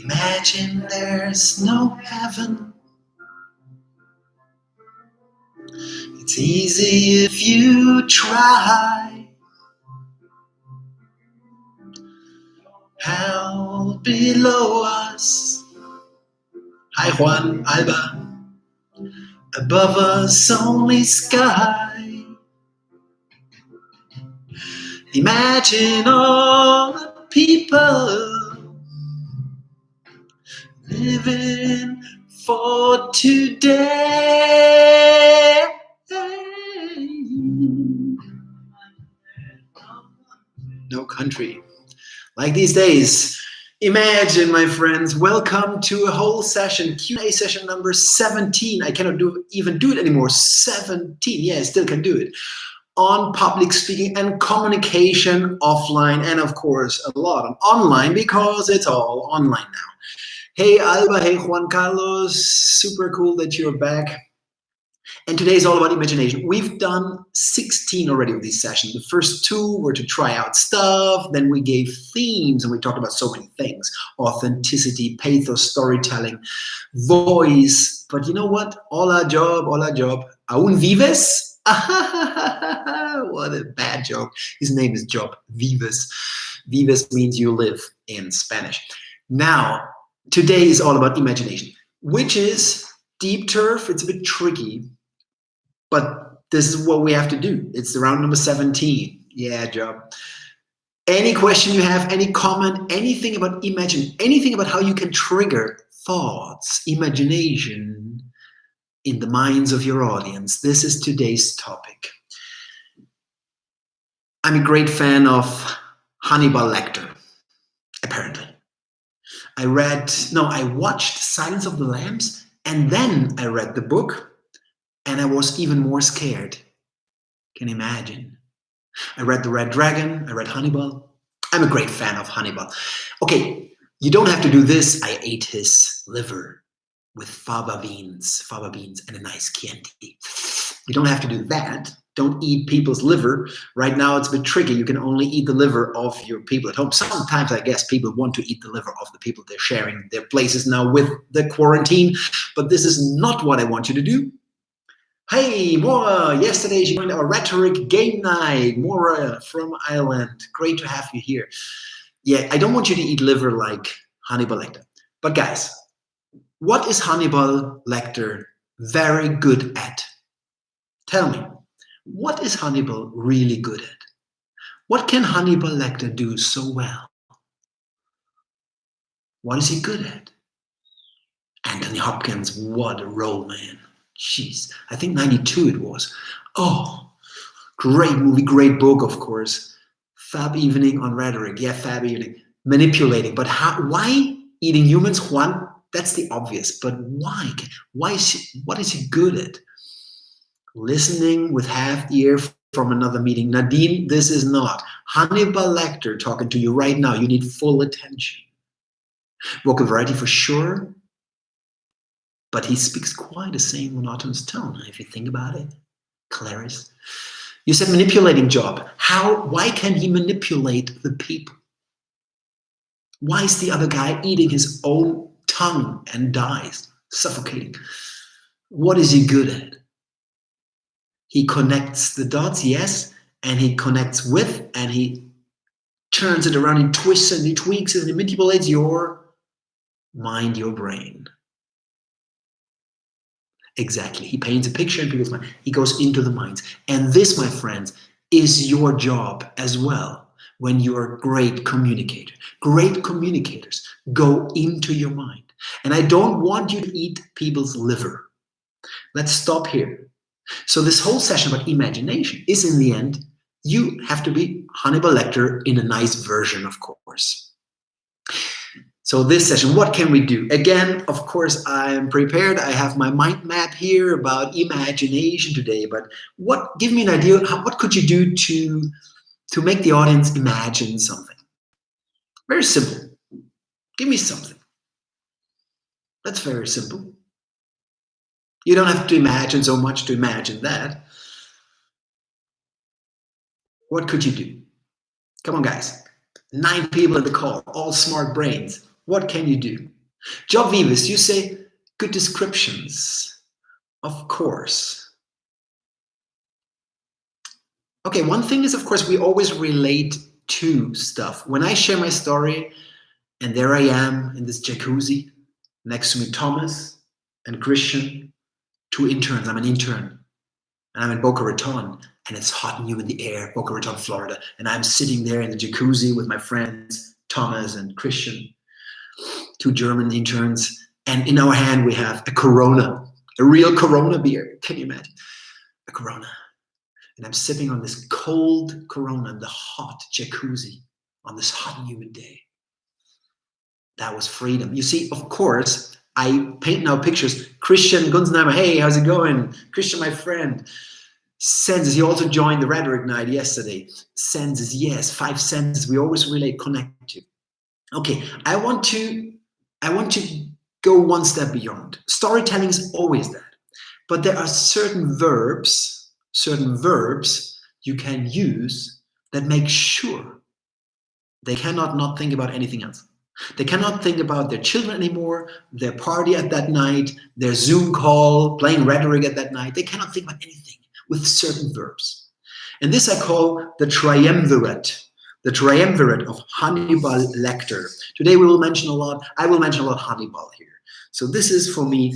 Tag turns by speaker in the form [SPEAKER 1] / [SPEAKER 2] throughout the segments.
[SPEAKER 1] Imagine there's no heaven. It's easy if you try. Hell below us. Hi Juan, Alba. Above us only sky. Imagine all the people living for today. No country. Like these days. Imagine, my friends, welcome to a whole session, Q&A session number 17. I cannot even do it anymore. 17, yeah, I still can do it. On public speaking and communication offline, and of course a lot on online because it's all online now. Hey Alba, hey Juan Carlos, super cool that you're back. And today is all about imagination. We've done 16 already of these sessions. The first 2 were to try out stuff. Then we gave themes and we talked about so many things. Authenticity, pathos, storytelling, voice. But you know what? Hola job. Aún vives? What a bad joke. His name is Job. Vives. Vives means you live in Spanish. Now, today is all about imagination, which is deep turf. It's a bit tricky. But this is what we have to do. It's the round number 17. Yeah, Job. Any question you have, any comment, anything about anything about how you can trigger thoughts, imagination in the minds of your audience. This is today's topic. I'm a great fan of Hannibal Lecter, apparently. I watched Silence of the Lambs, and then I read the book. And I was even more scared. Can you imagine? I read The Red Dragon. I read Hannibal. I'm a great fan of Hannibal. Okay, you don't have to do this. I ate his liver with fava beans and a nice Chianti. You don't have to do that. Don't eat people's liver. Right now it's a bit tricky. You can only eat the liver of your people at home. Sometimes I guess people want to eat the liver of the people they're sharing their places now with the quarantine. But this is not what I want you to do. Hey, Maura, yesterday she joined our rhetoric game night. Maura from Ireland. Great to have you here. Yeah, I don't want you to eat liver like Hannibal Lecter. But guys, what is Hannibal Lecter very good at? Tell me, what is Hannibal really good at? What can Hannibal Lecter do so well? What is he good at? Anthony Hopkins, what a role, man. Jeez, I think 92 it was. Oh, great movie, great book, of course. Fab Evening on Rhetoric. Yeah, Fab Evening. Manipulating. But why eating humans? Juan, that's the obvious. But why? What is he good at? Listening with half ear from another meeting. Nadine, this is not. Hannibal Lecter talking to you right now. You need full attention. Vocal variety for sure. But he speaks quite the same monotonous tone, if you think about it. Clarice. You said manipulating job. Why can he manipulate the people? Why is the other guy eating his own tongue and dies, suffocating? What is he good at? He connects the dots, yes, and he connects with, and he turns it around, he twists and he tweaks and he manipulates your mind, your brain. Exactly. He paints a picture in people's mind. He goes into the minds. And this, my friends, is your job as well when you're a great communicator. Great communicators go into your mind. And I don't want you to eat people's liver. Let's stop here. So this whole session about imagination is, in the end, you have to be Hannibal Lecter in a nice version, of course. So this session, what can we do? Again, of course, I'm prepared. I have my mind map here about imagination today. But give me an idea. What could you do to make the audience imagine something? Very simple. Give me something. That's very simple. You don't have to imagine so much to imagine that. What could you do? Come on, guys. 9 people in the call, all smart brains. What can you do? Job vivus, you say good descriptions. Of course. Okay, one thing is, of course, we always relate to stuff. When I share my story, and there I am in this jacuzzi, next to me Thomas and Christian, 2 interns. I'm an intern, and I'm in Boca Raton, and it's hot and humid in the air, Boca Raton, Florida, and I'm sitting there in the jacuzzi with my friends, Thomas and Christian, 2 German interns, and in our hand we have a Corona, a real Corona beer. Can you imagine? A Corona. And I'm sipping on this cold Corona in the hot jacuzzi on this hot and humid day. That was freedom. You see, of course, I paint now pictures. Christian Gunzenheimer, hey, how's it going? Christian, my friend. Senses, he also joined the Rhetoric Night yesterday. Senses, yes, 5 senses we always relate, connect to. Okay, I want to go one step beyond. Storytelling is always that. But there are certain verbs you can use that make sure they cannot not think about anything else. They cannot think about their children anymore, their party at that night, their Zoom call, playing Rhetoric at that night. They cannot think about anything with certain verbs. And this I call the triumvirate of Hannibal Lecter. Today I will mention a lot Hannibal here. So this is for me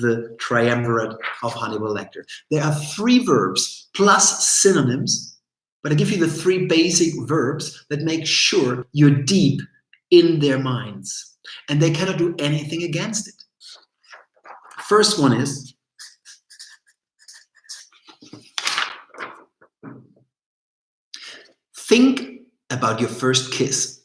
[SPEAKER 1] the triumvirate of Hannibal Lecter. There are 3 verbs plus synonyms, but I give you the 3 basic verbs that make sure you're deep in their minds, and they cannot do anything against it. First one is think about your first kiss.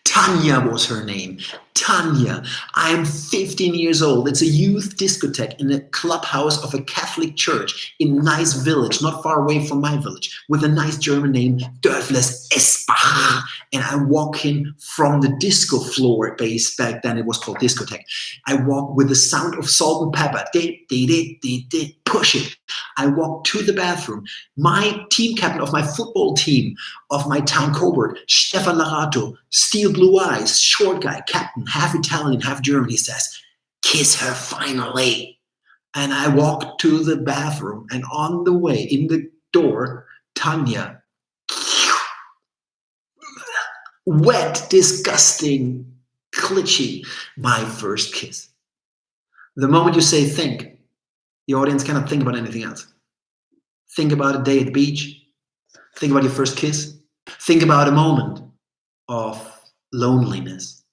[SPEAKER 1] Tanya was her name. Tanya. I am 15 years old. It's a youth discotheque in a clubhouse of a Catholic church in a nice village, not far away from my village, with a nice German name, Dörfles Esbach. And I walk in from the disco floor base, back then it was called discotheque. I walk with the sound of salt and pepper. Push it. I walk to the bathroom. My team captain of my football team, of my town cohort, Stefan Larato, steel blue eyes, short guy, captain, half Italian, half German, he says, kiss her finally. And I walk to the bathroom, and on the way, in the door, Tanya, wet, disgusting, glitchy, my first kiss. The moment you say think, the audience cannot think about anything else. Think about a day at the beach. Think about your first kiss. Think about a moment of loneliness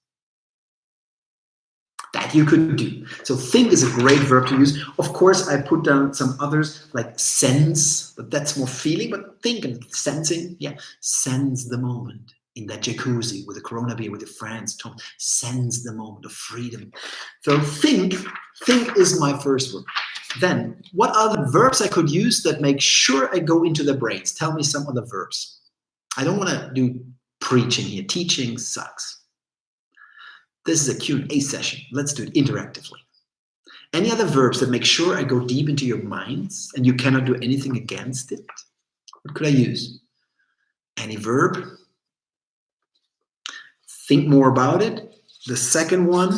[SPEAKER 1] that you could do. So think is a great verb to use. Of course, I put down some others like sense, but that's more feeling, but think and sensing. Yeah, sense the moment in that jacuzzi with a Corona beer with your friends. Tom, sense the moment of freedom. So think is my first word. Then, what are the verbs I could use that make sure I go into the brains? Tell me some other verbs. I don't want to do preaching here. Teaching sucks. This is a Q&A session. Let's do it interactively. Any other verbs that make sure I go deep into your minds and you cannot do anything against it? What could I use? Any verb? Think more about it. The second one.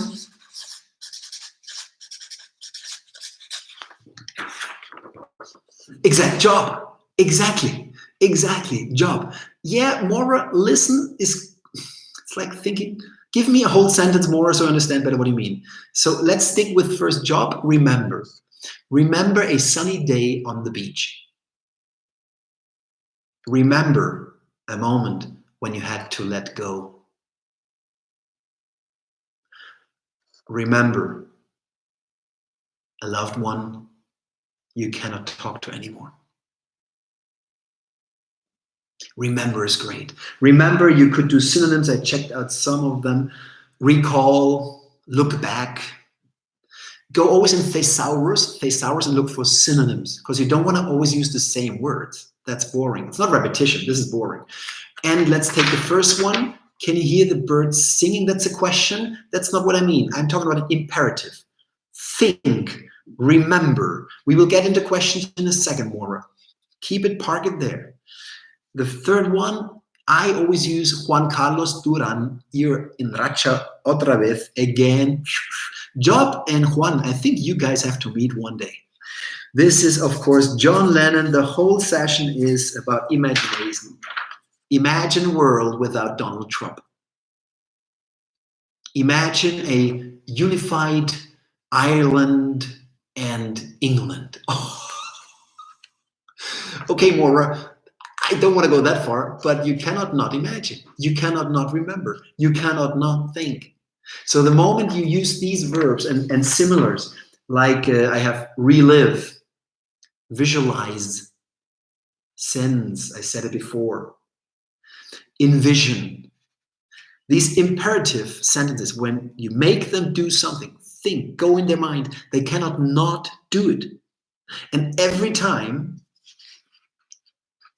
[SPEAKER 1] Exact job. Exactly. Job. Yeah, Maura, listen it's like thinking, give me a whole sentence, Maura, so I understand better what you mean. So let's stick with first job. Remember. Remember a sunny day on the beach. Remember a moment when you had to let go. Remember a loved one you cannot talk to anymore. Remember is great. Remember, you could do synonyms. I checked out some of them. Recall, look back. Go always in thesaurus and look for synonyms, because you don't want to always use the same words. That's boring. It's not repetition. This is boring. And let's take the first one. Can you hear the birds singing? That's a question. That's not what I mean. I'm talking about an imperative. Think. Remember. We will get into questions in a second, Maura. Keep it, park it there. The third one, I always use Juan Carlos Duran. You're in racha otra vez again. Job and Juan, I think you guys have to meet one day. This is, of course, John Lennon. The whole session is about imagination. Imagine a world without Donald Trump. Imagine a unified Ireland and England. Oh. Okay, Maura, I don't want to go that far, but you cannot not imagine. You cannot not remember. You cannot not think. So the moment you use these verbs and similars, like I have relive, visualize, sense, I said it before, envision. These imperative sentences, when you make them do something, think, go in their mind, they cannot not do it. And every time,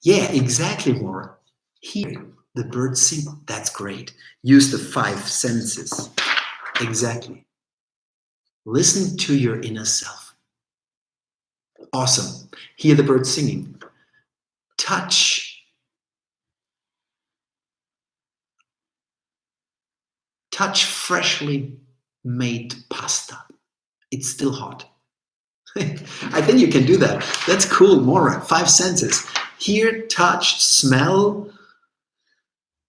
[SPEAKER 1] yeah, exactly, Maura. Hear the birds sing, that's great. Use the 5 senses. Exactly. Listen to your inner self. Awesome. Hear the birds singing. Touch. Touch freshly made pasta. It's still hot. I think you can do that. That's cool, Maura. 5 senses. Hear, touch, smell,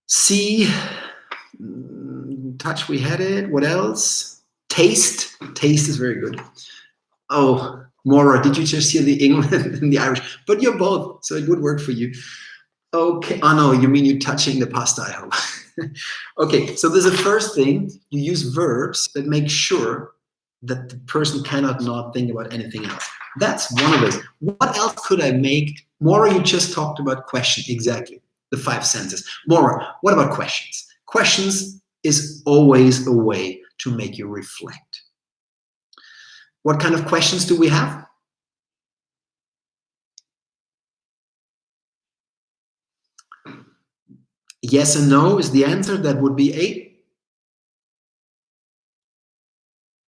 [SPEAKER 1] see, touch, we had it. What else? Taste. Taste is very good. Oh, Maura, did you just hear the English and the Irish? But you're both, so it would work for you. Okay. Oh, no, you mean you're touching the pasta, I hope. Okay, so there's a first thing. You use verbs that make sure that the person cannot not think about anything else. That's one of those. What else could I make? Maura, you just talked about question. Exactly. The 5 senses. Maura, what about questions? Questions is always a way to make you reflect. What kind of questions do we have? Yes and no is the answer. That would be 8.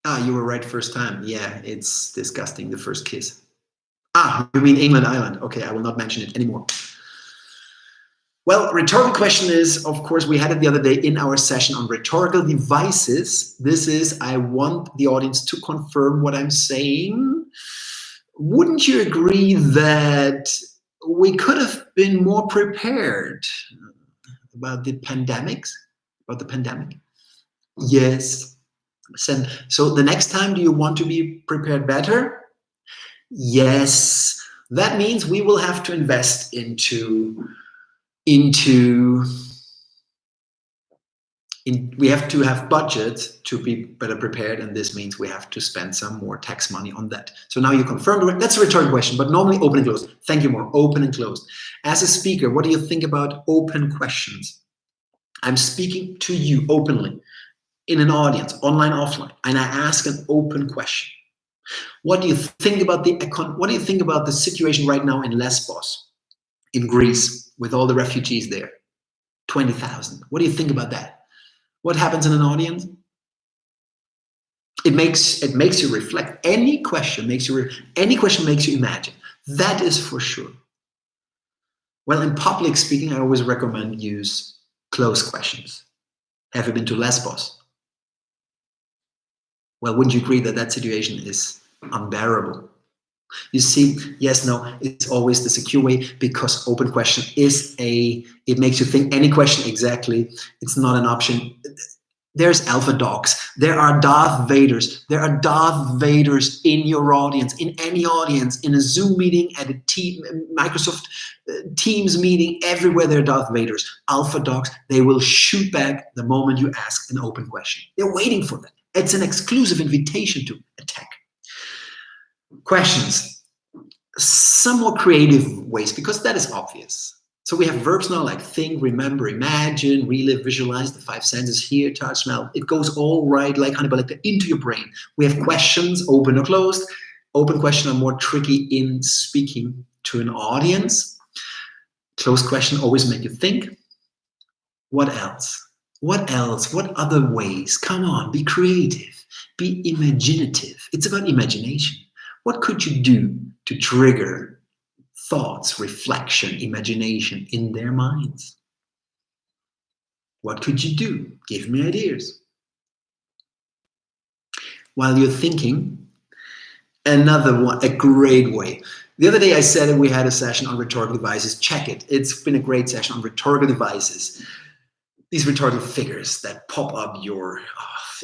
[SPEAKER 1] Ah, you were right first time. Yeah, it's disgusting, the first kiss. Ah, you mean England, Ireland. Okay, I will not mention it anymore. Well, rhetorical question is, of course, we had it the other day in our session on rhetorical devices. This is, I want the audience to confirm what I'm saying. Wouldn't you agree that we could have been more prepared about the pandemics? About the pandemic? Yes. So the next time, do you want to be prepared better? Yes. That means we will have to invest we have to have budget to be better prepared, and this means we have to spend some more tax money on that. So now you confirmed. That's a rhetorical question, but normally open and closed. Thank you, more open and closed. As a speaker, what do you think about open questions? I'm speaking to you openly in an audience, online, offline, and I ask an open question. What do you think about the situation right now in Lesbos, in Greece, with all the refugees there? 20,000. What do you think about that? What happens in an audience? It makes you reflect. Any question makes you imagine. That is for sure. Well, in public speaking, I always recommend use closed questions. Have you been to Lesbos? Well, wouldn't you agree that that situation is unbearable? You see, yes, no, it's always the secure way, because open question it makes you think. Any question, exactly, it's not an option. There's alpha dogs. There are Darth Vaders. There are Darth Vaders in your audience, in any audience, in a Zoom meeting, at a Microsoft Teams meeting, everywhere there are Darth Vaders. Alpha dogs, they will shoot back the moment you ask an open question. They're waiting for that. It's an exclusive invitation to attack. Questions. Some more creative ways, because that is obvious. So we have verbs now like think, remember, imagine, relive, visualize, the 5 senses, hear, touch, smell. It goes all right like honey butter into your brain. We have questions, open or closed. Open questions are more tricky in speaking to an audience. Closed question always make you think. What else? What else? What other ways? Come on, be creative, be imaginative. It's about imagination. What could you do to trigger thoughts, reflection, imagination in their minds. What could you do? Give me ideas. While you're thinking, another one, a great way. The other day I said we had a session on rhetorical devices. Check it. It's been a great session on rhetorical devices. These rhetorical figures that pop up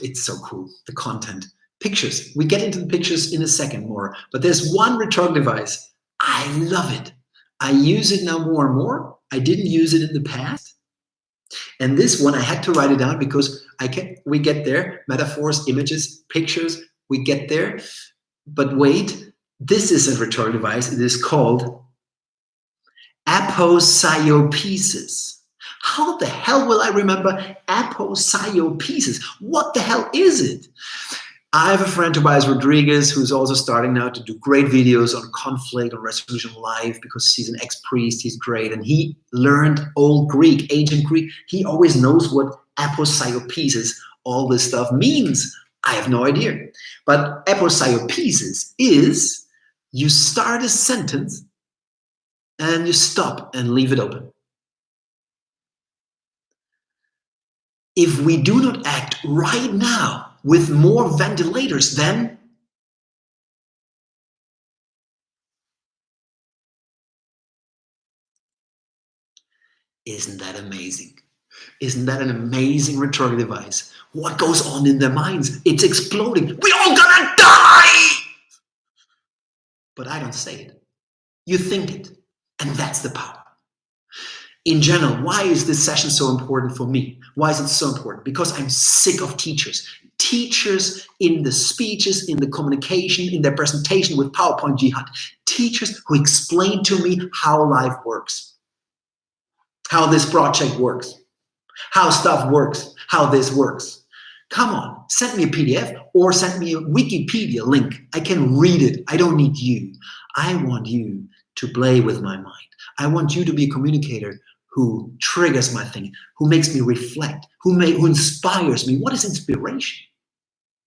[SPEAKER 1] it's so cool, the content. Pictures. We get into the pictures in a second more, but there's one rhetorical device. I love it. I use it now more and more. I didn't use it in the past. And this one, I had to write it down because we get there, metaphors, images, pictures, we get there. But wait, this is a rhetorical device. It is called aposiopesis. How the hell will I remember aposiopesis? What the hell is it? I have a friend, Tobias Rodriguez, who's also starting now to do great videos on conflict, on resolution live, because he's an ex-priest, he's great, and he learned old Greek, ancient Greek. He always knows what aposiopesis, all this stuff means. I have no idea. But aposiopesis is you start a sentence and you stop and leave it open. If we do not act right now with more ventilators, then isn't that amazing? Isn't that an amazing rhetorical device? What goes on in their minds? It's exploding. We all gonna die! But I don't say it. You think it. And that's the power. In general, why is this session so important for me? Why is it so important? Because I'm sick of teachers. Teachers in the speeches, in the communication, in their presentation with PowerPoint jihad. Teachers who explain to me how life works. How this project works. How stuff works. How this works. Come on, send me a PDF or send me a Wikipedia link. I can read it. I don't need you. I want you to play with my mind. I want you to be a communicator who triggers my thinking, who makes me reflect, who inspires me. What is inspiration?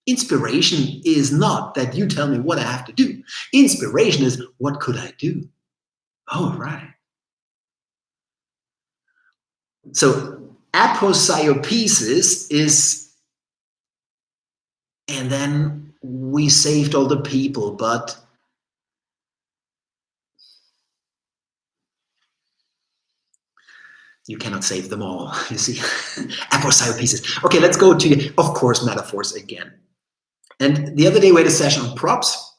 [SPEAKER 1] Inspiration is not that you tell me what I have to do. Inspiration is, what could I do? Oh, right. So aposiopesis is, and then we saved all the people, but you cannot save them all, you see. Aposiopesis. Okay, let's go to, of course, metaphors again. And the other day we had a session on props.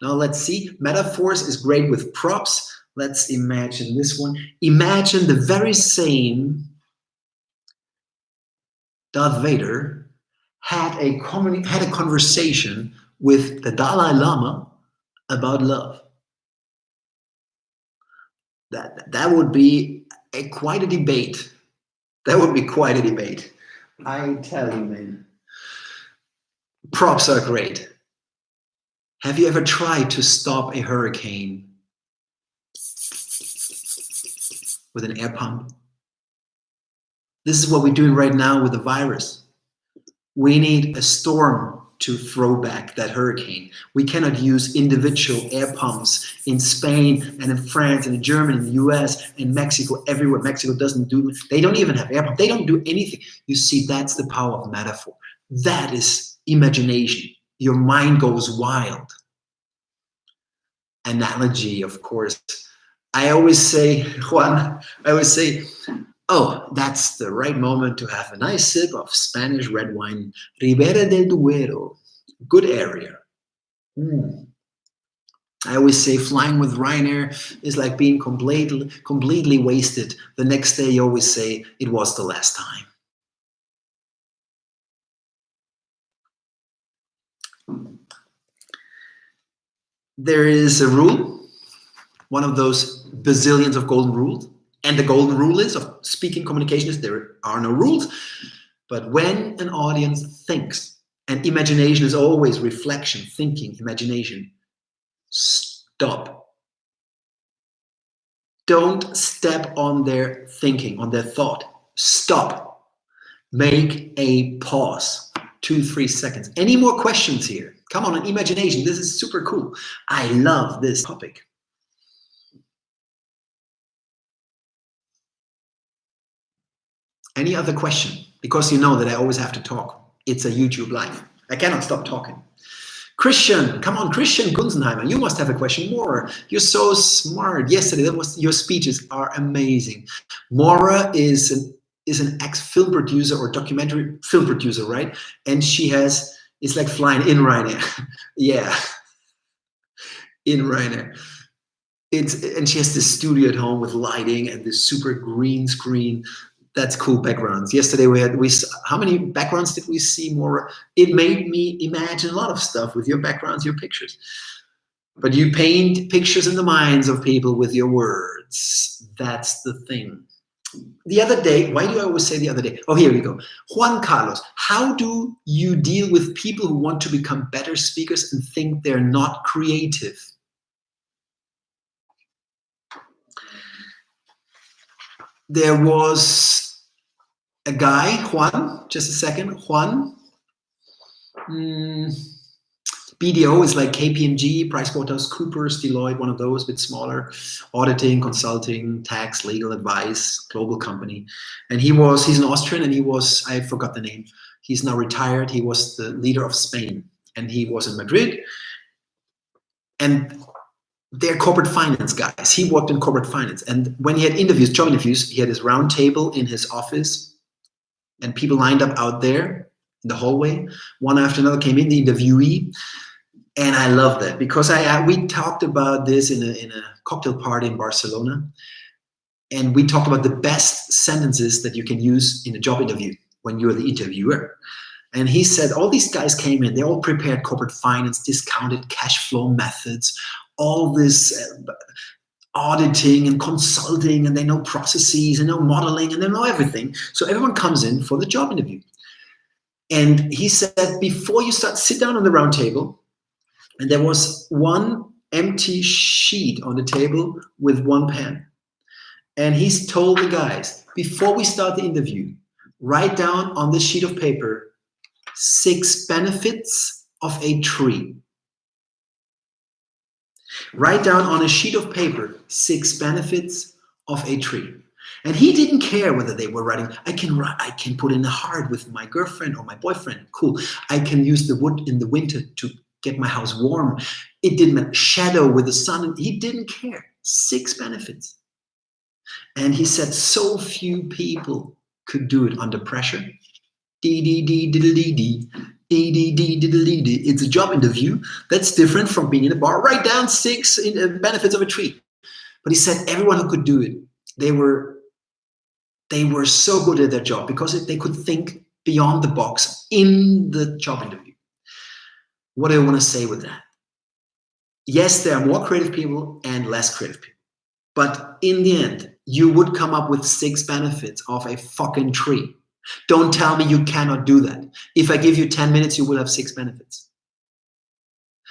[SPEAKER 1] Now let's see. Metaphors is great with props. Let's imagine this one. Imagine the very same Darth Vader had a conversation with the Dalai Lama about love. That would be quite a debate. That would be quite a debate. I tell you, man. Props are great. Have you ever tried to stop a hurricane with an air pump? This is what we're doing right now with the virus. We need a storm to throw back that hurricane. We cannot use individual air pumps in Spain and in France and in Germany, in the US, in Mexico, everywhere. Mexico doesn't do, they don't even have air pumps. They don't do anything. You see, that's the power of metaphor. That is imagination. Your mind goes wild. Analogy, of course. I always say, Juan, oh, that's the right moment to have a nice sip of Spanish red wine, Ribera del Duero, good area. I always say flying with Ryanair is like being completely wasted. The next day you always say it was the last time. There is a rule, one of those bazillions of golden rules. And the golden rule is of speaking communication is there are no rules. But when an audience thinks, and imagination is always reflection, thinking, imagination, stop. Don't step on their thinking, on their thought. Stop. Make a pause. 2-3 seconds. Any more questions here? Come on, imagination. This is super cool. I love this topic. Any other question? Because you know that I always have to talk. It's a YouTube live. I cannot stop talking. Christian, come on, Christian Gunzenheimer, you must have a question. More, you're so smart. Yesterday, your speeches are amazing. Maura is an ex-film producer or documentary film producer, right? And it's like flying in Ryanair. Yeah, in Ryanair. And she has this studio at home with lighting and this super green screen. That's cool backgrounds. Yesterday how many backgrounds did we see more? It made me imagine a lot of stuff with your backgrounds, your pictures. But you paint pictures in the minds of people with your words. That's the thing. The other day, why do I always say the other day? Oh, here we go. Juan Carlos, how do you deal with people who want to become better speakers and think they're not creative? There was a guy, Juan, just a second, Juan. BDO is like KPMG, PricewaterhouseCoopers, Deloitte, one of those, a bit smaller, auditing, consulting, tax, legal advice, global company. And he's an Austrian, and I forgot the name. He's now retired. He was the leader of Spain, and he was in Madrid. And they're corporate finance guys. He worked in corporate finance. And when he had job interviews, he had his round table in his office, and people lined up out there in the hallway. One after another came in, the interviewee. And I love that because we talked about this in a cocktail party in Barcelona. And we talked about the best sentences that you can use in a job interview when you're the interviewer. And he said all these guys came in, they all prepared corporate finance, discounted cash flow methods, all this auditing and consulting, and they know processes and know modeling and they know everything. So everyone comes in for the job interview. And he said, before you sit down on the round table, and there was one empty sheet on the table with one pen. And he's told the guys, before we start the interview, write down on this sheet of paper 6 benefits of a tree. Write down on a sheet of paper 6 benefits of a tree. And he didn't care whether they were writing, I can put in a heart with my girlfriend or my boyfriend. Cool. I can use the wood in the winter to get my house warm. It didn't matter. Shadow with the sun. He didn't care. 6 benefits. And he said so few people could do it under pressure. It's a job interview. That's different from being in a bar. Write down 6 benefits of a tree. But he said everyone who could do it, they were so good at their job because they could think beyond the box in the job interview. What do I want to say with that? Yes, there are more creative people and less creative people. But in the end, you would come up with 6 benefits of a fucking tree. Don't tell me you cannot do that. If I give you 10 minutes, you will have 6 benefits.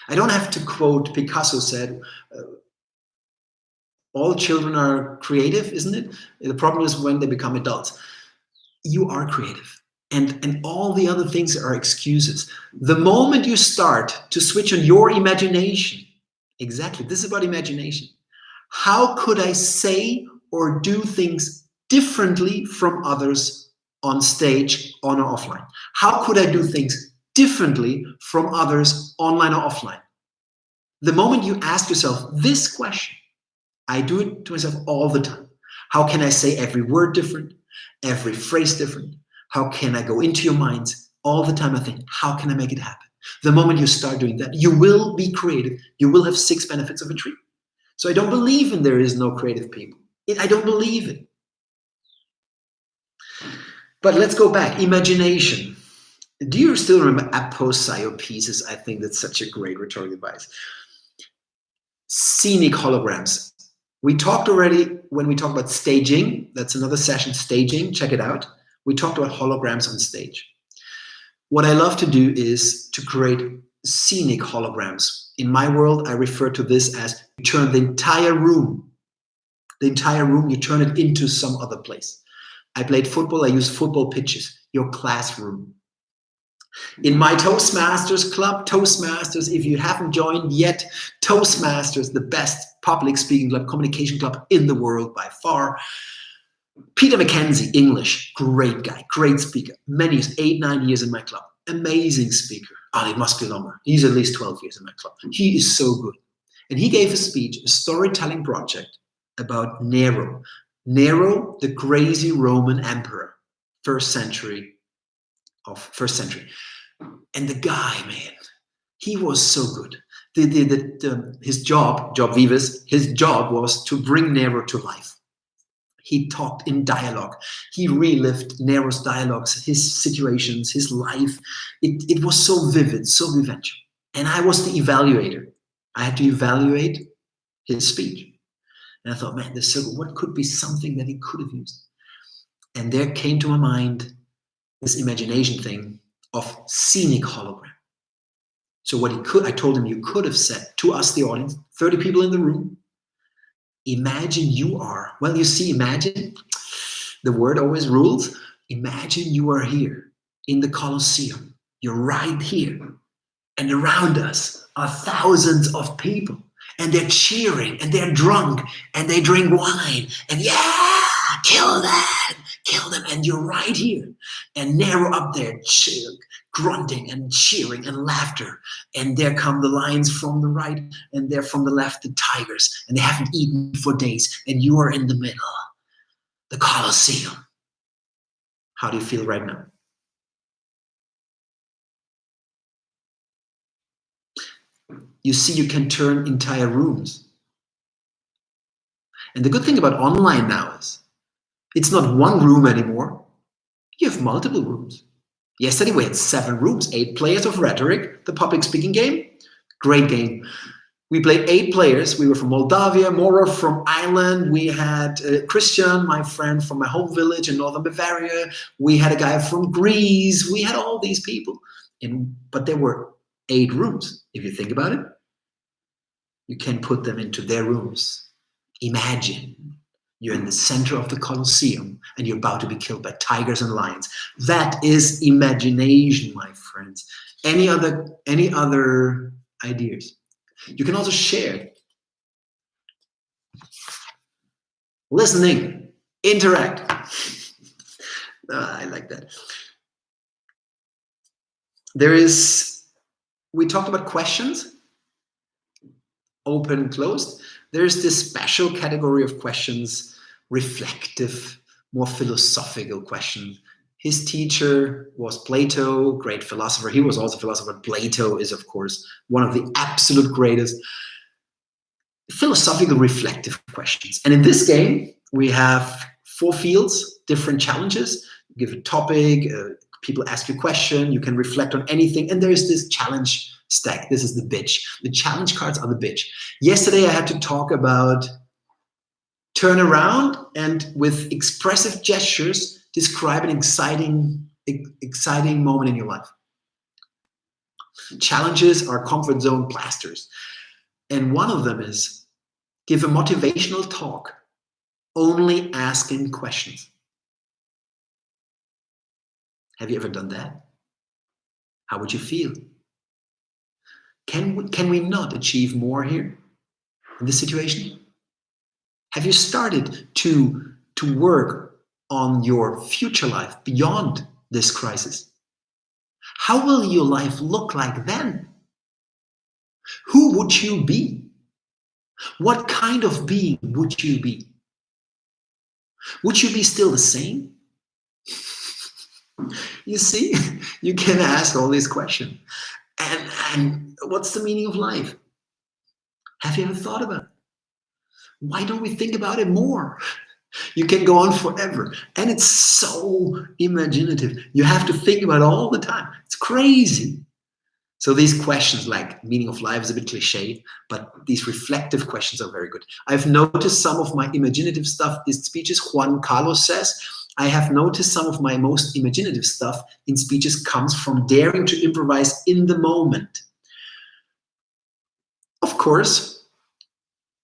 [SPEAKER 1] I don't have to quote Picasso said, all children are creative, isn't it? The problem is when they become adults. You are creative. And all the other things are excuses. The moment you start to switch on your imagination, exactly, this is about imagination. How could I say or do things differently from others on stage, on or offline? How could I do things differently from others online or offline? The moment you ask yourself this question, I do it to myself all the time. How can I say every word different, every phrase different? How can I go into your minds? All the time I think, how can I make it happen? The moment you start doing that, you will be creative. You will have 6 benefits of a tree. So I don't believe in there is no creative people. I don't believe it. But let's go back. Imagination. Do you still remember aposiopesis? I think that's such a great rhetorical device. Scenic holograms. We talked already when we talked about staging. That's another session, staging. Check it out. We talked about holograms on stage. What I love to do is to create scenic holograms. In my world, I refer to this as you turn the entire room, you turn it into some other place. I played football, I use football pitches, your classroom. In my Toastmasters club, Toastmasters, if you haven't joined yet, Toastmasters, the best public speaking club, communication club in the world by far. Peter Mackenzie, English, great guy, great speaker. Many years, 8, 9 years in my club. Amazing speaker. Oh, it must be longer. He's at least 12 years in my club. He is so good. And he gave a speech, a storytelling project about Nero. Nero, the crazy Roman emperor, first century. And the guy, man, he was so good. His job vivus, his job was to bring Nero to life. He talked in dialogue. He relived Nero's dialogues, his situations, his life. It was so vivid, so vivacious. And I was the evaluator. I had to evaluate his speech. And I thought, man, this is so good. What could be something that he could have used? And there came to my mind this imagination thing of scenic hologram. So what I told him, you could have said to us, the audience, 30 people in the room, imagine you are, well, you see, imagine, the word always rules. Imagine you are here in the Colosseum. You're right here. And around us are thousands of people. And they're cheering, and they're drunk, and they drink wine. And yeah, kill them. And you're right here. And Nero up there, grunting and cheering and laughter. And there come the lions from the right, and there from the left, the tigers. And they haven't eaten for days. And you are in the middle, the Colosseum. How do you feel right now? You see, you can turn entire rooms. And the good thing about online now is it's not one room anymore. You have multiple rooms. Yesterday we had 7 rooms, 8 players of Rhetoric, the public speaking game. Great game. We played 8 players. We were from Moldavia, Moro from Ireland. We had Christian, my friend from my home village in northern Bavaria. We had a guy from Greece. We had all these people. But there were 8 rooms. If you think about it, you can put them into their rooms. Imagine you're in the center of the Colosseum and you're about to be killed by tigers and lions. That is imagination, my friends. Any other ideas? You can also share. Listening, interact. I like that. We talked about questions, open and closed. There's this special category of questions, reflective, more philosophical questions. His teacher was Plato, great philosopher. He was also a philosopher. Plato is, of course, one of the absolute greatest. Philosophical, reflective questions. And in this game, we have 4 fields, different challenges. You give a topic, people ask you a question, you can reflect on anything, and there's this challenge stack. This is the bitch. The challenge cards are the bitch. Yesterday, I had to talk about turn around and with expressive gestures, describe an exciting moment in your life. Challenges are comfort zone plasters. And one of them is give a motivational talk, only asking questions. Have you ever done that? How would you feel? Can we not achieve more here in this situation? Have you started to work on your future life beyond this crisis? How will your life look like then? Who would you be? What kind of being would you be? Would you be still the same? You see, you can ask all these questions. And what's the meaning of life? Have you ever thought about it? Why don't we think about it more? You can go on forever. And it's so imaginative. You have to think about it all the time. It's crazy. So these questions like meaning of life is a bit cliche, but these reflective questions are very good. I've noticed some of my imaginative stuff in speeches. Juan Carlos says, I have noticed some of my most imaginative stuff in speeches comes from daring to improvise in the moment. Of course,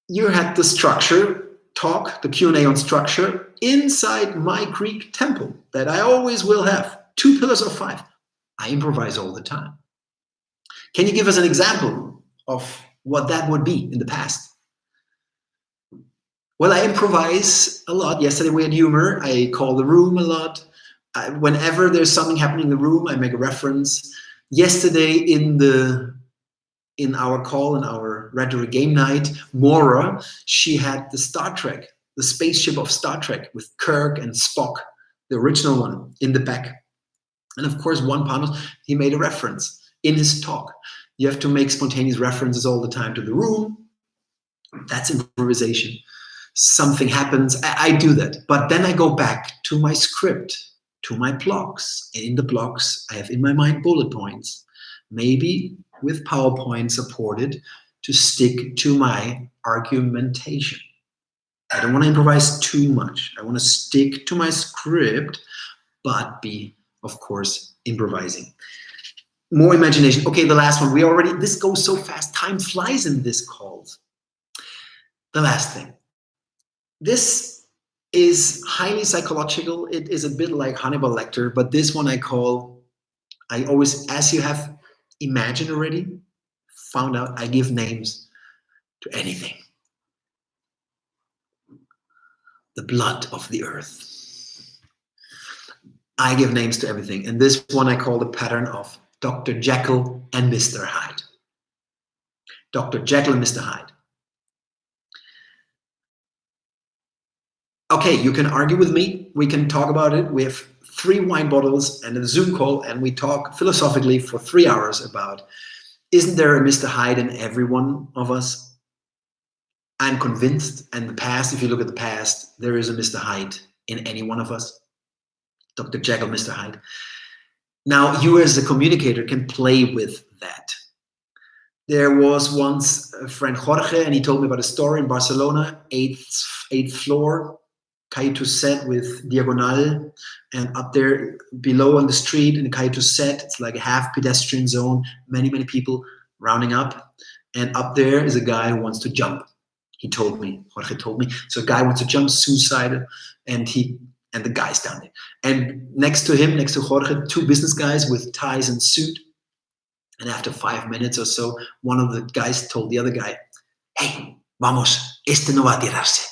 [SPEAKER 1] you had the structure talk, the Q&A on structure inside my Greek temple that I always will have. 2 pillars of 5. I improvise all the time. Can you give us an example of what that would be in the past? Well, I improvise a lot. Yesterday we had humor. I call the room a lot. Whenever there's something happening in the room, I make a reference. Yesterday in our call, in our retro game night, Maura, she had the Star Trek, the spaceship of Star Trek with Kirk and Spock, the original one, in the back. And of course, one panel, he made a reference in his talk. You have to make spontaneous references all the time to the room. That's improvisation. Something happens, I do that. But then I go back to my script, to my blocks. And in the blocks, I have in my mind bullet points, maybe with PowerPoint supported, to stick to my argumentation. I don't want to improvise too much. I want to stick to my script, but be, of course, improvising. More imagination. Okay, the last one. This goes so fast. Time flies in this call. The last thing. This is highly psychological. It is a bit like Hannibal Lecter, but this one I always, as you have imagined already, found out, I give names to anything. The blood of the earth. I give names to everything. And this one I call the pattern of Dr. Jekyll and Mr. Hyde. Dr. Jekyll and Mr. Hyde. Okay, you can argue with me. We can talk about it. We have 3 wine bottles and a Zoom call, and we talk philosophically for 3 hours about, isn't there a Mr. Hyde in every one of us? I'm convinced, and the past, if you look at the past, there is a Mr. Hyde in any one of us. Dr. Jekyll, Mr. Hyde. Now, you as a communicator can play with that. There was once a friend Jorge, and he told me about a story in Barcelona, 8th floor, Calle Tuset with Diagonal, and up there below on the street in the Calle Tuset, it's like a half pedestrian zone, many people rounding up, and up there is a guy who wants to jump. He told me, Jorge told me, so a guy wants to jump, suicidal, and the guy's down there. And next to him, next to Jorge, 2 business guys with ties and suit, and after 5 minutes or so, one of the guys told the other guy, hey, vamos, este no va a tirarse.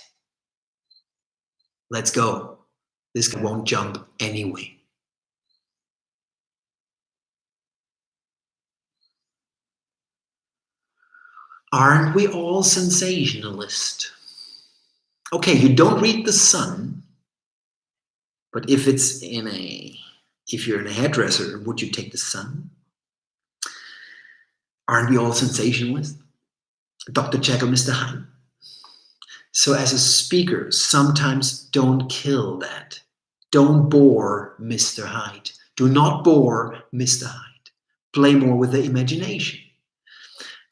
[SPEAKER 1] Let's go. This guy won't jump anyway. Aren't we all sensationalist? Okay, you don't read the Sun, but if you're in a hairdresser, would you take the Sun? Aren't we all sensationalists? Dr. Jekyll, Mr. Hyde. So as a speaker, sometimes don't kill that. Don't bore Mr. Hyde. Do not bore Mr. Hyde. Play more with the imagination.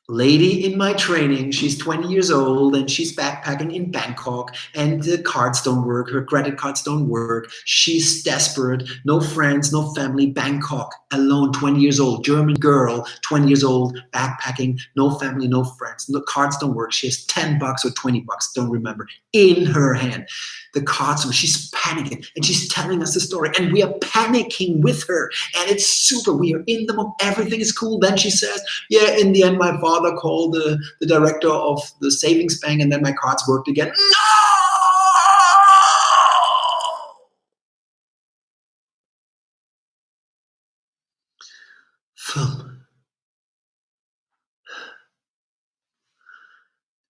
[SPEAKER 1] Lady in my training, she's 20 years old and she's backpacking in Bangkok and the cards don't work, her credit cards don't work. She's desperate, no friends, no family, Bangkok, alone, 20 years old, German girl, 20 years old, backpacking, no family, no friends, no cards don't work. She has $10 or $20, don't remember, in her hand. The cards, she's panicking and she's telling us the story and we are panicking with her and it's super. We are in the moment, everything is cool. Then she says, yeah, in the end, my father called the director of the savings bank and then my cards worked again. No! Film.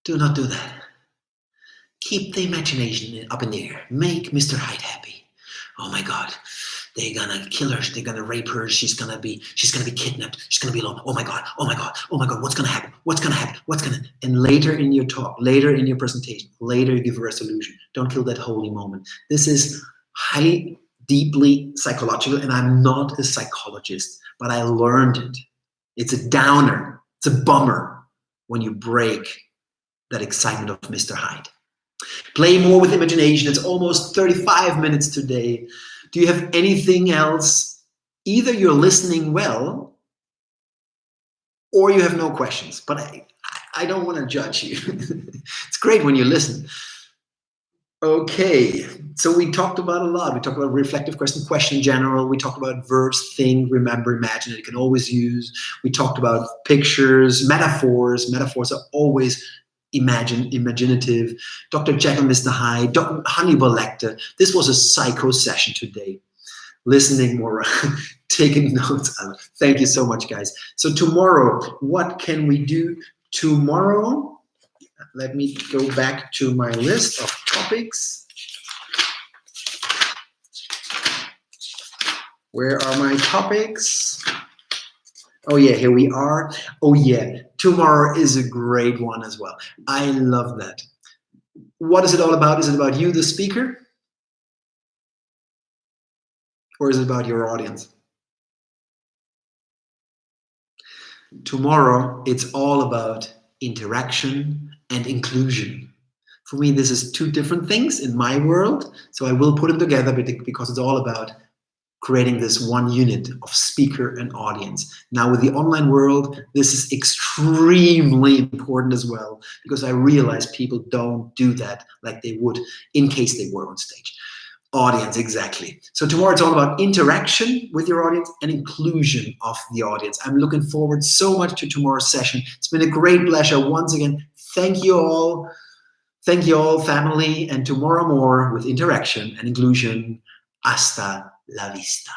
[SPEAKER 1] Do not do that. Keep the imagination up in the air. Make Mr. Hyde happy. Oh my God, they're gonna kill her. They're gonna rape her. She's gonna be kidnapped. She's gonna be alone. Oh my God. What's gonna happen? And later in your talk, later in your presentation, later you give a resolution. Don't kill that holy moment. This is highly, deeply psychological, and I'm not a psychologist, but I learned it. It's a downer. It's a bummer when you break that excitement of Mr. Hyde. Play more with imagination. It's almost 35 minutes today. Do you have anything else? Either you're listening well or you have no questions, but I don't want to judge you. It's great when you listen. Okay, so we talked about a lot. We talked about reflective question in general. We talked about verbs, think, remember, imagine that you can always use. We talked about pictures, metaphors. Metaphors are always imaginative, Dr. Jekyll, Mr. Hyde, Dr. Hannibal Lecter. This was a psycho session today. Listening more, taking notes. Thank you so much, guys. So tomorrow, what can we do tomorrow? Let me go back to my list of topics. Where are my topics? Oh yeah, here we are. Oh yeah, tomorrow is a great one as well. I love that. What is it all about? Is it about you, the speaker? Or is it about your audience? Tomorrow, it's all about interaction and inclusion. For me, this is two different things in my world, so I will put them together because it's all about creating this one unit of speaker and audience. Now, with the online world, this is extremely important as well, because I realize people don't do that like they would in case they were on stage. Audience, exactly. So tomorrow it's all about interaction with your audience and inclusion of the audience. I'm looking forward so much to tomorrow's session. It's been a great pleasure. Once again, thank you all. Thank you all, family. And tomorrow more with interaction and inclusion. Hasta la vista.